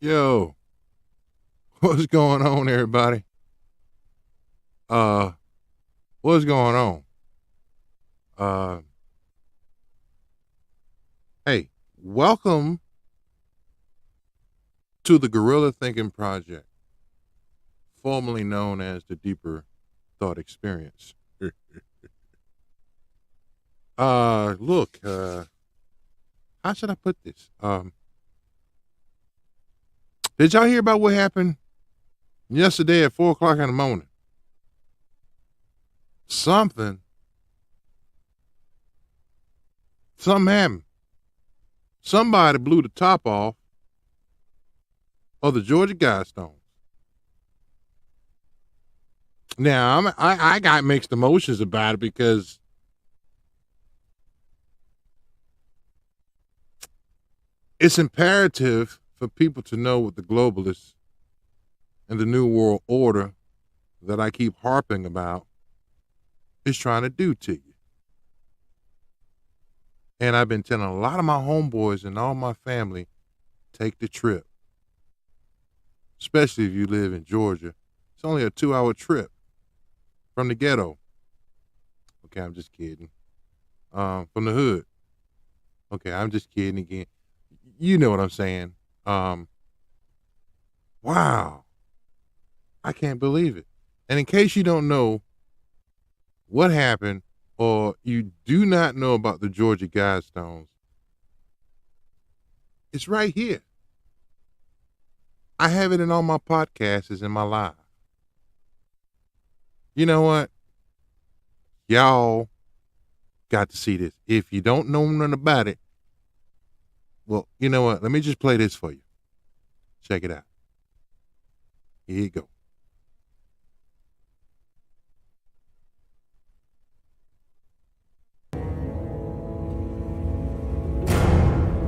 Yo, what's going on, everybody? Uh, what's going on? Uh, hey, welcome to the Gorilla Thinking Project, formerly known as the Deeper Thought Experience. Look, how should I put this? Did y'all hear about what happened yesterday at 4 o'clock in the morning? Something, something happened. Somebody blew the top off of the Georgia Guidestones. Now I got mixed emotions about it because it's imperative for people to know what the globalists and the New World Order that I keep harping about is trying to do to you. And I've been telling a lot of my homeboys and all my family, take the trip, especially if you live in Georgia. It's only a 2 hour trip from the ghetto. Okay, I'm just kidding. From the hood. Okay, I'm just kidding again. You know what I'm saying. Wow. I can't believe it. And in case you don't know what happened or you do not know about the Georgia Guidestones, it's right here. I have it in all my podcasts, it's in my live. You know what? Y'all got to see this. If you don't know nothing about it, well, you know what? Let me just play this for you. Check it out. Here you go.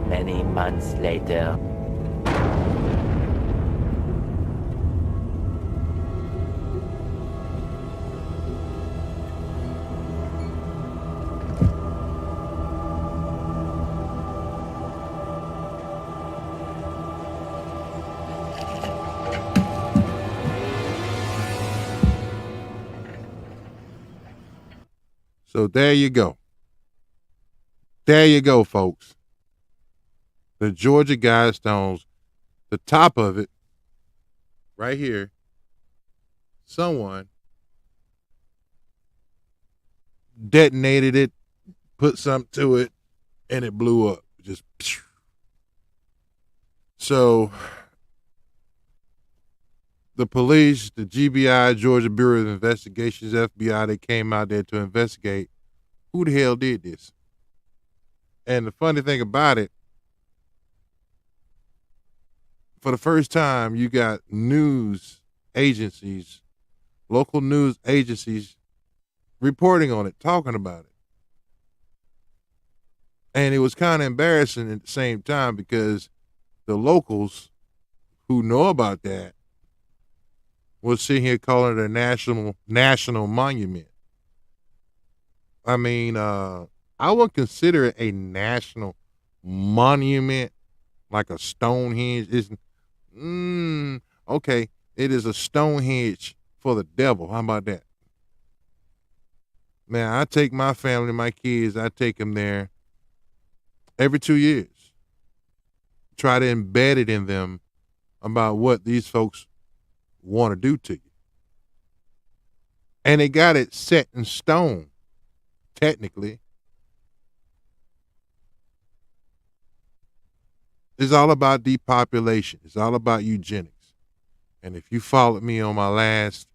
Many months later. So there you go. There you go, folks. The Georgia Guidestones, the top of it, right here, someone detonated it, put something to it, and it blew up. Just so the police, the GBI, Georgia Bureau of Investigations, FBI, they came out there to investigate who the hell did this. And the funny thing about it, for the first time, you got news agencies, local news agencies reporting on it, talking about it. And it was kind of embarrassing at the same time because the locals who know about that was sitting here calling it a national monument. I mean, I would consider it a national monument, like a Stonehenge. Is okay. It is a Stonehenge for the devil. How about that? Man, I take my family, my kids, I take them there every 2 years. Try to embed it in them about what these folks want to do to you. And they got it set in stone, technically. It's all about depopulation. It's all about eugenics. And if you followed me on my last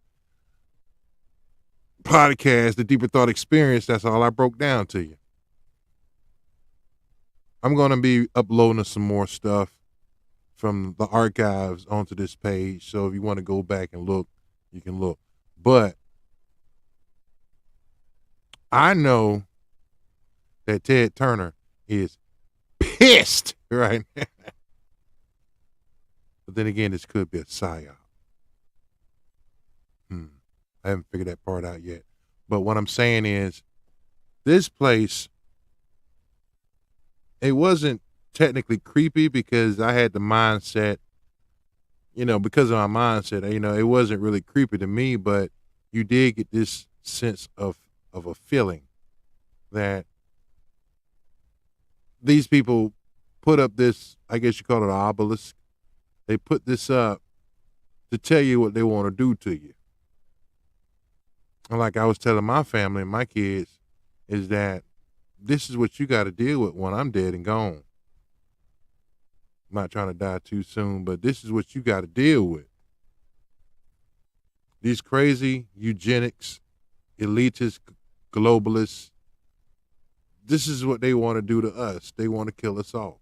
podcast, the Deeper Thought Experience, that's all I broke down to you. I'm going to be uploading some more stuff from the archives onto this page. So if you want to go back and look, you can look. But I know that Ted Turner is pissed right now. But then again, this could be a psyop. I haven't figured that part out yet. But what I'm saying is, this place, it wasn't technically creepy because I had the mindset because of my mindset, it wasn't really creepy to me, but you did get this sense of a feeling that these people put up this, I guess you call it an obelisk. They put this up to tell you what they want to do to you. And like I was telling my family and my kids, is that this is what you got to deal with when I'm dead and gone. I'm not trying to die too soon, but this is what you got to deal with. These crazy eugenics, elitist, globalists, this is what they want to do to us. They want to kill us off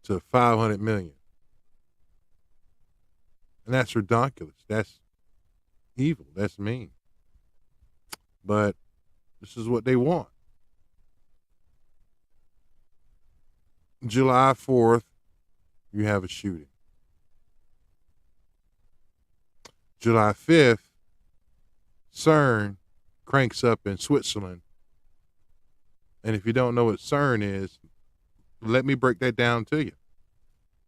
to 500 million. And that's ridiculous. That's evil. That's mean. But this is what they want. July 4th, you have a shooting. July 5th, CERN cranks up in Switzerland. And if you don't know what CERN is, let me break that down to you.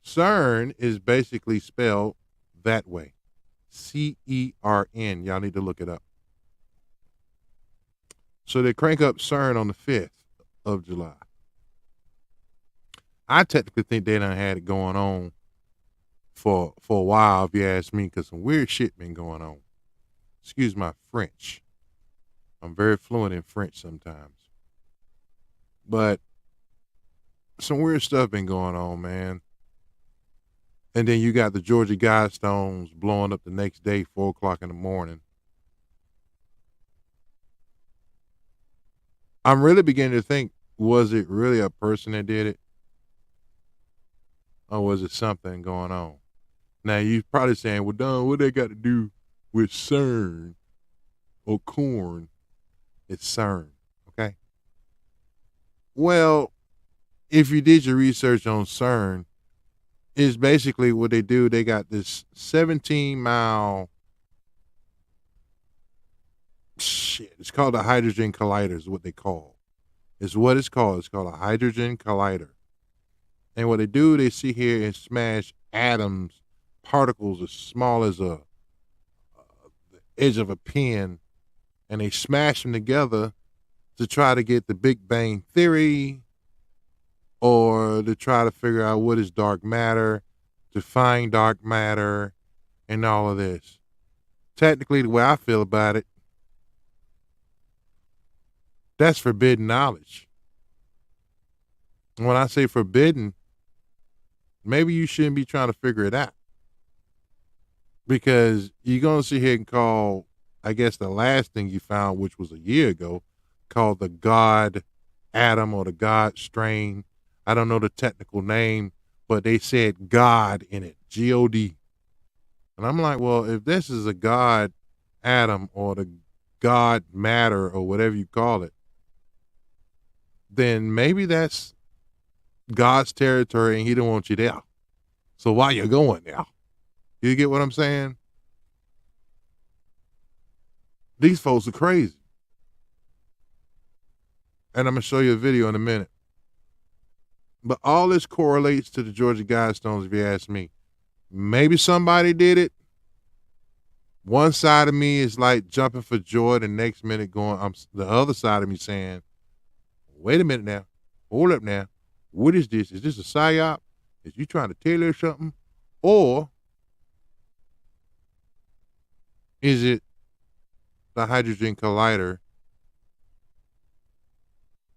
CERN is basically spelled that way. CERN. Y'all need to look it up. So they crank up CERN on the 5th of July. I technically think they done had it going on for a while, if you ask me, because some weird shit been going on. Excuse my French. I'm very fluent in French sometimes. But some weird stuff been going on, man. And then you got the Georgia Guidestones blowing up the next day, 4 o'clock in the morning. I'm really beginning to think, was it really a person that did it? Or was it something going on? Now, you're probably saying, well, Don, what they got to do with CERN or corn? It's CERN, okay? Well, if you did your research on CERN, is basically what they do. They got this 17-mile shit. It's called a hydrogen collider is what they call. It's what it's called. It's called a hydrogen collider. And what they do, they sit here and smash atoms, particles as small as the edge of a pin, and they smash them together to try to get the Big Bang Theory, or to try to figure out what is dark matter, to find dark matter, and all of this. Technically, the way I feel about it, that's forbidden knowledge. When I say forbidden, maybe you shouldn't be trying to figure it out. Because you're going to sit here and call, I guess, the last thing you found, which was a year ago, called the God atom or the God strain. I don't know the technical name, but they said God in it, G-O-D. And I'm like, well, if this is a God atom or the God matter or whatever you call it, then maybe that's God's territory and he don't want you there. So why you going there? You get what I'm saying? These folks are crazy. And I'm going to show you a video in a minute. But all this correlates to the Georgia Guidestones, if you ask me. Maybe somebody did it. One side of me is like jumping for joy. The next minute the other side of me saying, wait a minute now. Hold up now. What is this? Is this a psyop? Is you trying to tell her something? Or is it the hydrogen collider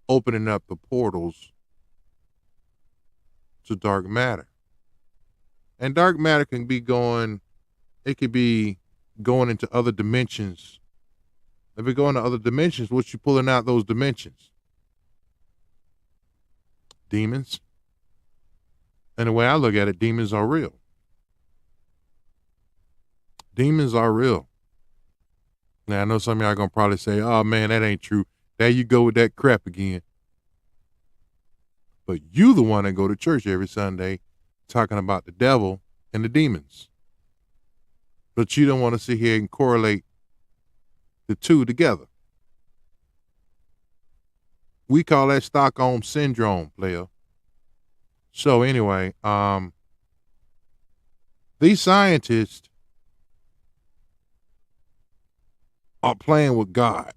opening up the portals to dark matter? And dark matter can be it could be going into other dimensions. If we go into other dimensions, what's you pulling out those dimensions? Demons. And the way I look at it, demons are real. Demons are real. Now, I know some of y'all are going to probably say, oh, man, that ain't true. There you go with that crap again. But you the one that go to church every Sunday talking about the devil and the demons. But you don't want to sit here and correlate the two together. We call that Stockholm Syndrome, player. So anyway, These scientists are playing with God.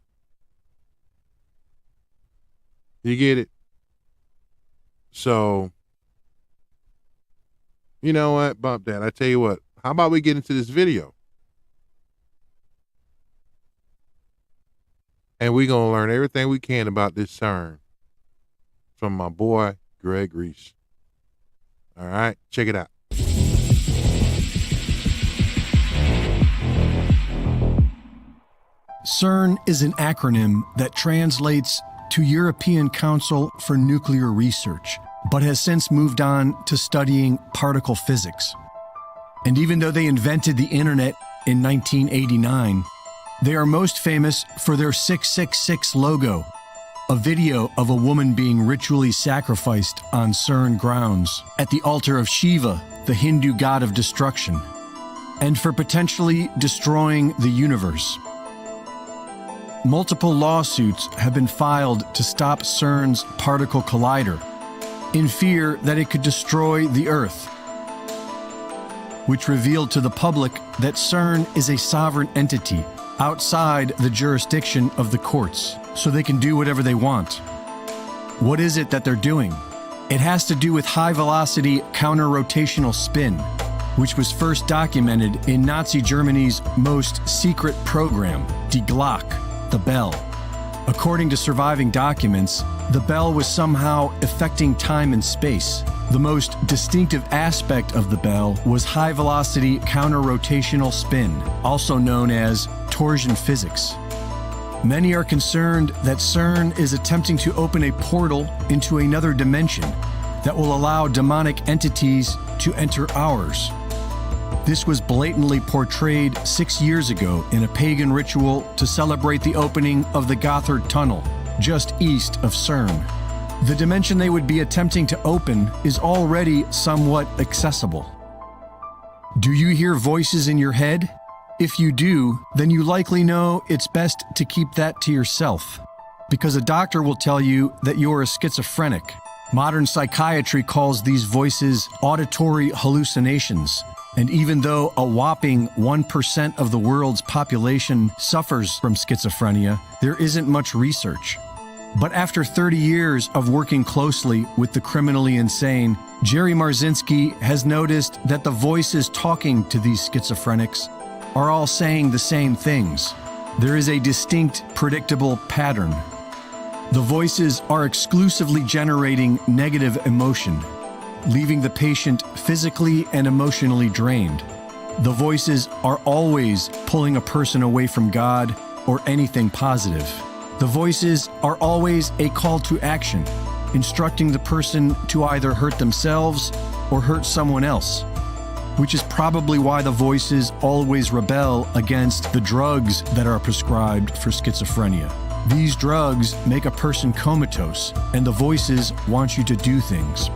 You get it? So, you know what? Bump that. I tell you what. How about we get into this video? And we're going to learn everything we can about this CERN from my boy, Greg Reese. All right? Check it out. CERN is an acronym that translates to European Council for Nuclear Research, but has since moved on to studying particle physics. And even though they invented the internet in 1989, they are most famous for their 666 logo, a video of a woman being ritually sacrificed on CERN grounds at the altar of Shiva, the Hindu god of destruction, and for potentially destroying the universe. Multiple lawsuits have been filed to stop CERN's particle collider, in fear that it could destroy the Earth, which revealed to the public that CERN is a sovereign entity outside the jurisdiction of the courts, so they can do whatever they want. What is it that they're doing? It has to do with high-velocity counter-rotational spin, which was first documented in Nazi Germany's most secret program, Die Glocke, the bell. According to surviving documents, the bell was somehow affecting time and space. The most distinctive aspect of the bell was high-velocity counter-rotational spin, also known as torsion physics. Many are concerned that CERN is attempting to open a portal into another dimension that will allow demonic entities to enter ours. This was blatantly portrayed 6 years ago in a pagan ritual to celebrate the opening of the Gotthard Tunnel, just east of CERN. The dimension they would be attempting to open is already somewhat accessible. Do you hear voices in your head? If you do, then you likely know it's best to keep that to yourself, because a doctor will tell you that you're a schizophrenic. Modern psychiatry calls these voices auditory hallucinations. And even though a whopping 1% of the world's population suffers from schizophrenia, there isn't much research. But after 30 years of working closely with the criminally insane, Jerry Marzinski has noticed that the voices talking to these schizophrenics are all saying the same things. There is a distinct, predictable pattern. The voices are exclusively generating negative emotion, leaving the patient physically and emotionally drained. The voices are always pulling a person away from God or anything positive. The voices are always a call to action, instructing the person to either hurt themselves or hurt someone else, which is probably why the voices always rebel against the drugs that are prescribed for schizophrenia. These drugs make a person comatose, and the voices want you to do things.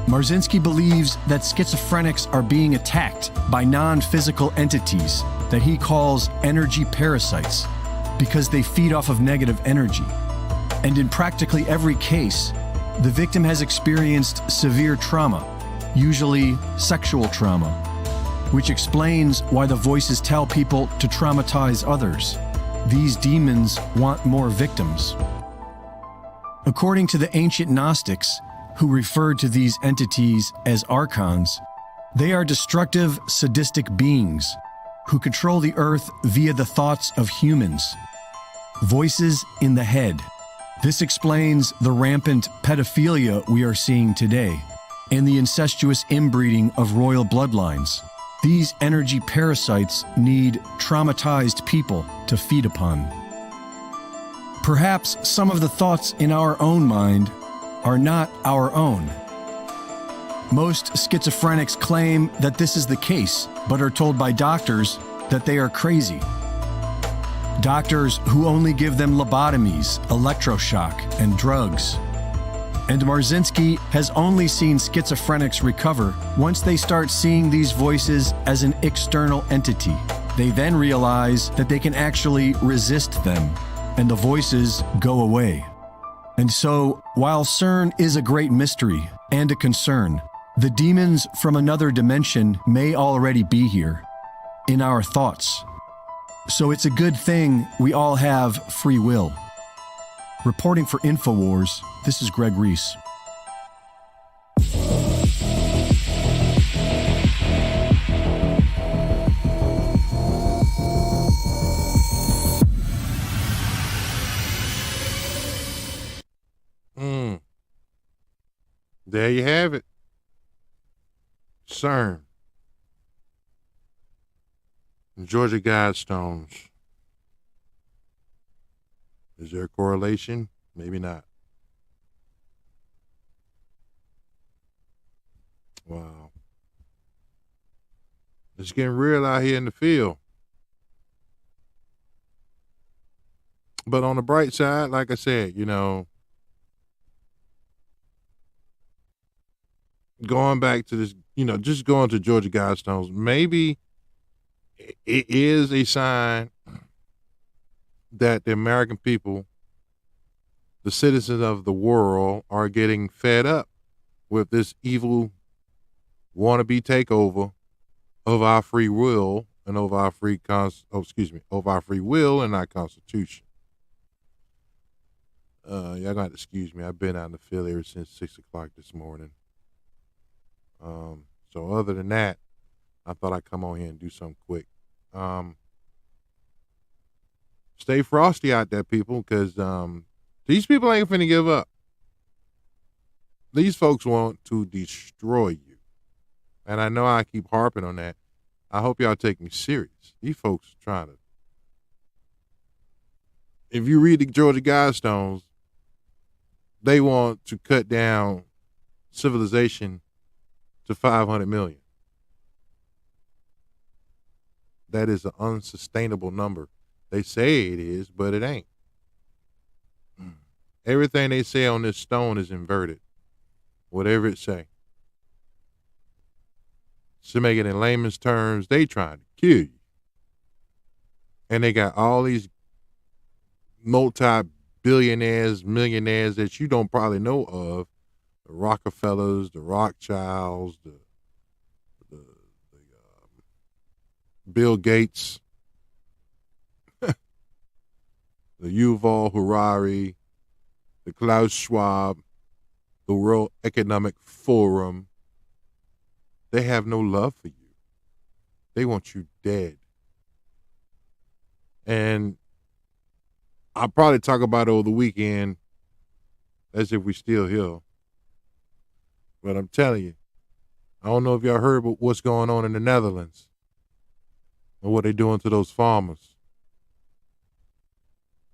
Marzinski believes that schizophrenics are being attacked by non-physical entities that he calls energy parasites because they feed off of negative energy. And in practically every case, the victim has experienced severe trauma, usually sexual trauma, which explains why the voices tell people to traumatize others. These demons want more victims. According to the ancient Gnostics, who referred to these entities as archons, they are destructive, sadistic beings who control the earth via the thoughts of humans. Voices in the head. This explains the rampant pedophilia we are seeing today and the incestuous inbreeding of royal bloodlines. These energy parasites need traumatized people to feed upon. Perhaps some of the thoughts in our own mind are not our own. Most schizophrenics claim that this is the case, but are told by doctors that they are crazy. Doctors who only give them lobotomies, electroshock, and drugs. And Marzinski has only seen schizophrenics recover once they start seeing these voices as an external entity. They then realize that they can actually resist them, and the voices go away. And so, while CERN is a great mystery and a concern, The demons from another dimension may already be here, in our thoughts. So it's a good thing we all have free will. Reporting for InfoWars, this is Greg Reese. There you have it. CERN. Georgia Guidestones. Is there a correlation? Maybe not. Wow. It's getting real out here in the field. But on the bright side, like I said, going back to this, just going to Georgia Guidestones, maybe it is a sign that the American people, the citizens of the world, are getting fed up with this evil wannabe takeover of our free will and of our of our free will and our Constitution. Y'all got to excuse me. I've been out in the field ever since 6 o'clock this morning. So other than that, I thought I'd come on here and do something quick. Stay frosty out there, people, because these people ain't finna give up. These folks want to destroy you. And I know I keep harping on that. I hope y'all take me serious. These folks are trying to. If you read the Georgia Guidestones, they want to cut down civilization to 500 million. That is an unsustainable number. They say it is, but it ain't. Everything they say on this stone is inverted. Whatever it say. To make it in layman's terms, they trying to kill you. And they got all these multi-billionaires, millionaires that you don't probably know of. The Rockefellers, the Rothschilds, the Bill Gates, the Yuval Harari, the Klaus Schwab, the World Economic Forum. They have no love for you. They want you dead. And I'll probably talk about it over the weekend as if we still here. But I'm telling you, I don't know if y'all heard about what's going on in the Netherlands and what they're doing to those farmers.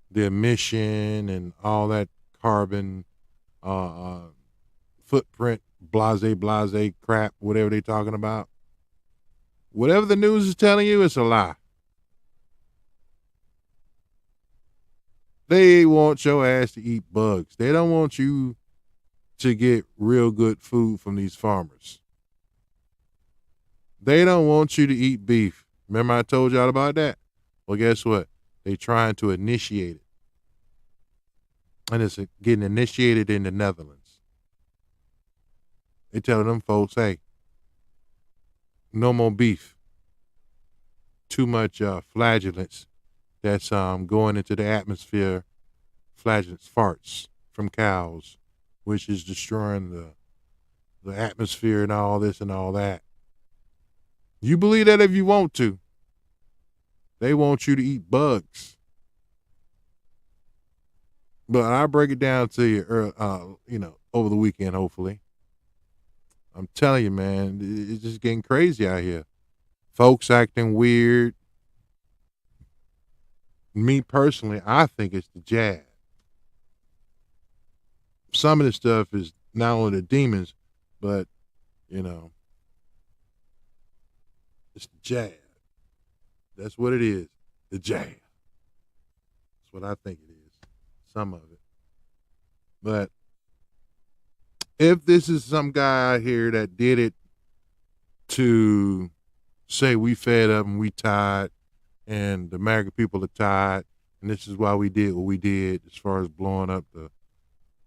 The emission and all that carbon footprint, blase crap, whatever they're talking about. Whatever the news is telling you, it's a lie. They want your ass to eat bugs. They don't want you to get real good food from these farmers. They don't want you to eat beef. Remember I told y'all about that? Well, guess what? They trying to initiate it. And it's getting initiated in the Netherlands. They tell them folks, hey, no more beef. Too much flagellants that's going into the atmosphere, flagellants, farts from cows, which is destroying the atmosphere and all this and all that. You believe that if you want to. They want you to eat bugs. But I'll break it down to you, over the weekend, hopefully. I'm telling you, man, it's just getting crazy out here. Folks acting weird. Me personally, I think it's the jab. Some of this stuff is not only the demons, but, it's the jab. That's what it is. The jab. That's what I think it is. Some of it. But if this is some guy out here that did it to say we fed up and we tired and the American people are tired and this is why we did what we did as far as blowing up the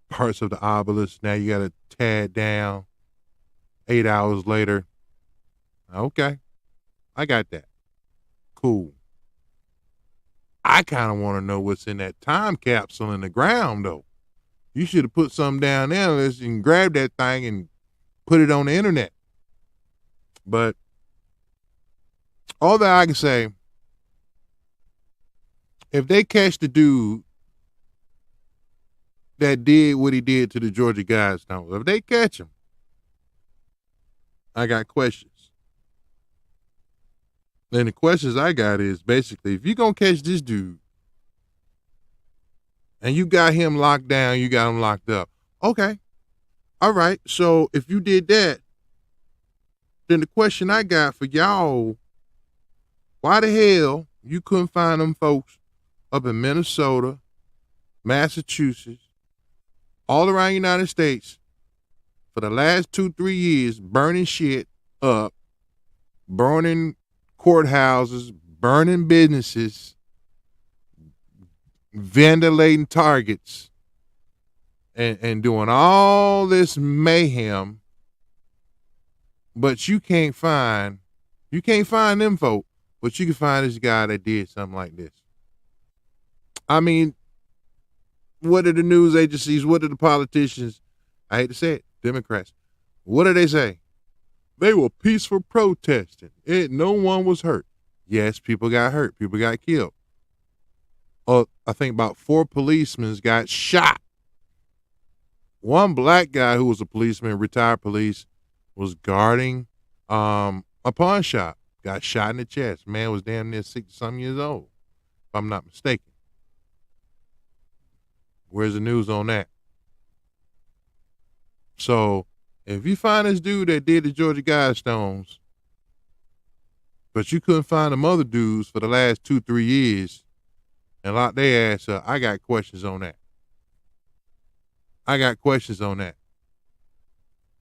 parts of the obelisk. Now you got to tear it down. 8 hours later. Okay, I got that. Cool. I kind of want to know what's in that time capsule in the ground, though. You should have put something down there and grab that thing and put it on the internet. But all that I can say, if they catch the dude that did what he did to the Georgia Guidestones, if they catch him, I got questions. And the questions I got is basically, if you're going to catch this dude and you got him locked down, you got him locked up. Okay. All right. So if you did that, then the question I got for y'all, why the hell you couldn't find them folks up in Minnesota, Massachusetts, all around the United States for the last 2-3 years, burning shit up, burning courthouses, burning businesses, vandalizing targets, and doing all this mayhem, but you can't find them folk, but you can find this guy that did something like this. I mean, what are the news agencies, what are the politicians, I hate to say it, Democrats, what do they say? They were peaceful protesting. No one was hurt. Yes, people got hurt. People got killed. I think about 4 policemen got shot. One black guy who was a policeman, retired police, was guarding a pawn shop. Got shot in the chest. Man was damn near 60-some years old, if I'm not mistaken. Where's the news on that? So if you find this dude that did the Georgia Guidestones, but you couldn't find them other dudes for the last 2-3 years and lock their ass up, I got questions on that.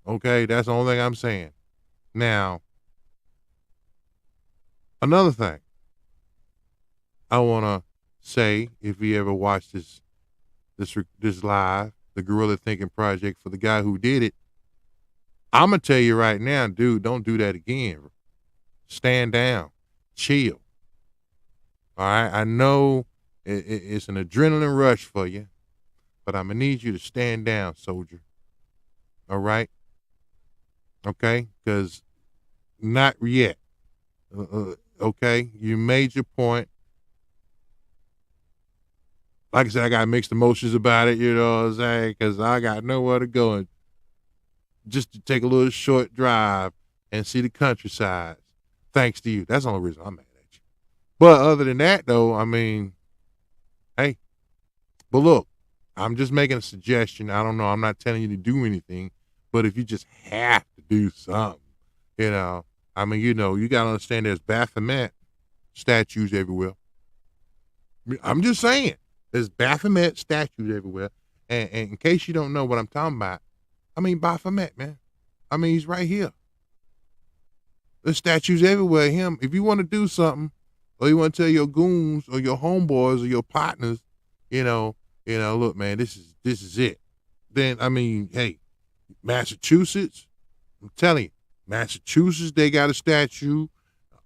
Okay, that's the only thing I'm saying. Now, another thing I want to say, if you ever watched this live, the Guerrilla Thinking Project, for the guy who did it, I'm going to tell you right now, dude, don't do that again. Stand down. Chill. All right? I know it's an adrenaline rush for you, but I'm going to need you to stand down, soldier. All right? Okay? Because not yet. Okay? You made your point. Like I said, I got mixed emotions about it, you know what I'm saying? Because I got nowhere to go. And just to take a little short drive and see the countryside. Thanks to you. That's the only reason I'm mad at you. But other than that, though, I mean, hey. But look, I'm just making a suggestion. I don't know. I'm not telling you to do anything. But if you just have to do something, you know, I mean, you know, you got to understand there's Baphomet statues everywhere. I'm just saying. There's Baphomet statues everywhere. And in case you don't know what I'm talking about, I mean, Baphomet, man. I mean, he's right here. There's statues everywhere. Him, if you want to do something, or you want to tell your goons or your homeboys or your partners, you know, look, man, this is it. Then, I mean, hey, Massachusetts, I'm telling you, Massachusetts, they got a statue.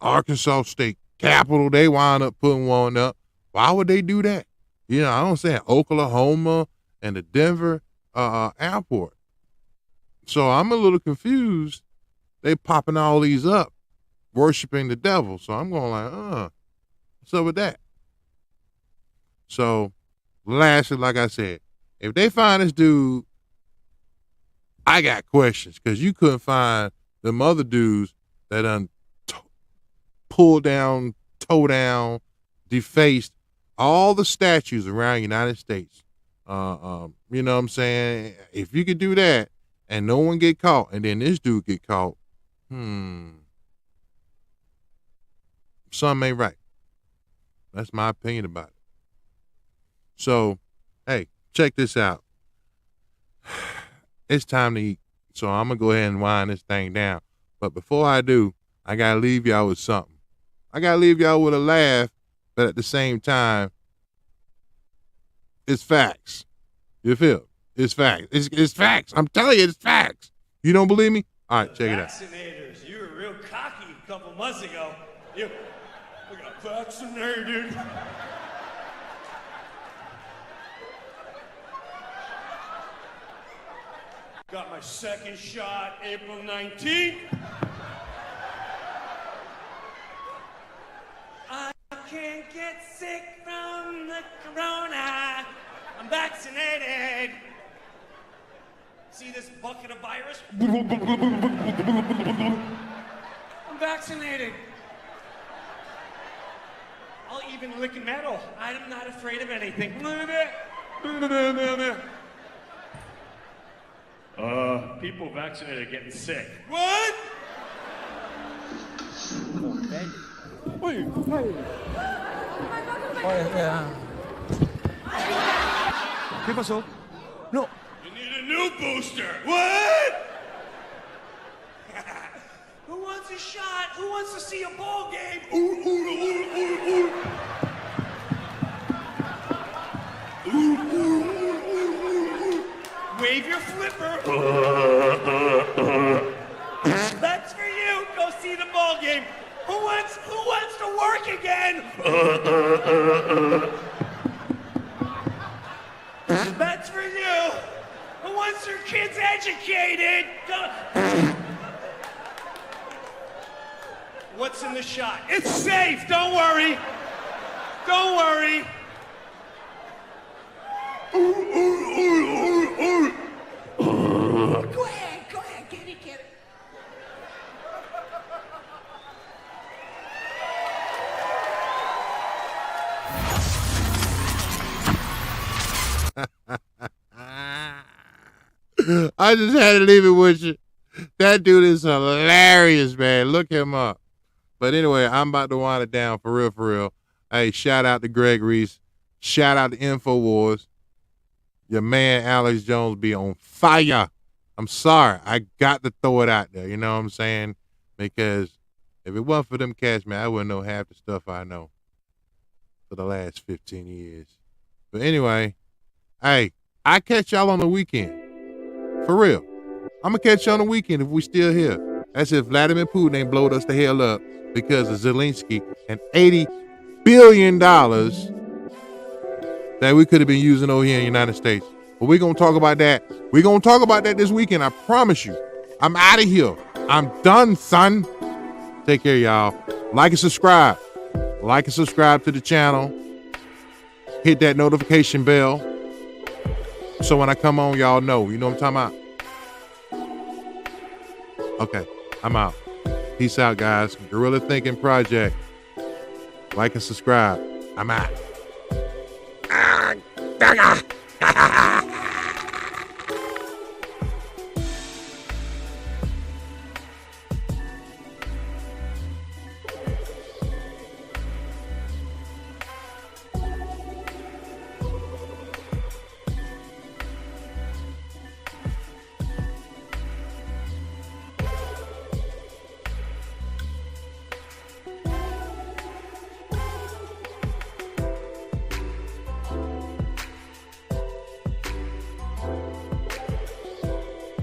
Arkansas State Capitol, they wound up putting one up. Why would they do that? You know, I don't say Oklahoma and the Denver airport. So I'm a little confused. They popping all these up, worshiping the devil. So I'm going like, what's up with that? So lastly, like I said, if they find this dude, I got questions, because you couldn't find them other dudes that pulled down, tore down, defaced all the statues around the United States. You know what I'm saying? If you could do that and no one get caught, and then this dude get caught, something ain't right. That's my opinion about it. So, hey, check this out. It's time to eat. So I'm going to go ahead and wind this thing down. But before I do, I got to leave y'all with something. I got to leave y'all with a laugh, but at the same time, it's facts. You feel? It's facts. It's facts. I'm telling you, it's facts. You don't believe me? All right, check it out. Vaccinators. You were real cocky a couple months ago. I got vaccinated. Got my second shot April 19th. I can't get sick from the corona. I'm vaccinated. See this bucket of virus? I'm vaccinated. I'll even lick metal. I'm not afraid of anything. People vaccinated are getting sick. What? Wait. ¿Qué pasó? No. You need a new booster. What? Who wants a shot? Who wants to see a ball game? Wave your flipper. That's for you. Go see the ball game. Who wants to work again? That's for you. Who wants their kids educated? What's in the shot? It's safe. Don't worry. Don't worry. Go ahead, get it. I just had to leave it with you. That dude is hilarious, man. Look him up. But anyway, I'm about to wind it down for real. Hey, shout out to Greg Reese. Shout out to InfoWars. Your man Alex Jones be on fire. I'm sorry. I got to throw it out there. You know what I'm saying? Because if it wasn't for them cats, man, I wouldn't know half the stuff I know for the last 15 years. But anyway, hey, I catch y'all on the weekend. For real. I'm going to catch y'all on the weekend if we still here. That's if Vladimir Putin ain't blowed us the hell up because of Zelensky and $80 billion that we could have been using over here in the United States. But we're going to talk about that. We're going to talk about that this weekend. I promise you. I'm out of here. I'm done, son. Take care, y'all. Like and subscribe. Like and subscribe to the channel. Hit that notification bell. So when I come on, y'all know. You know what I'm talking about? Okay, I'm out. Peace out, guys. Guerrilla Thinking Project. Like and subscribe. I'm out.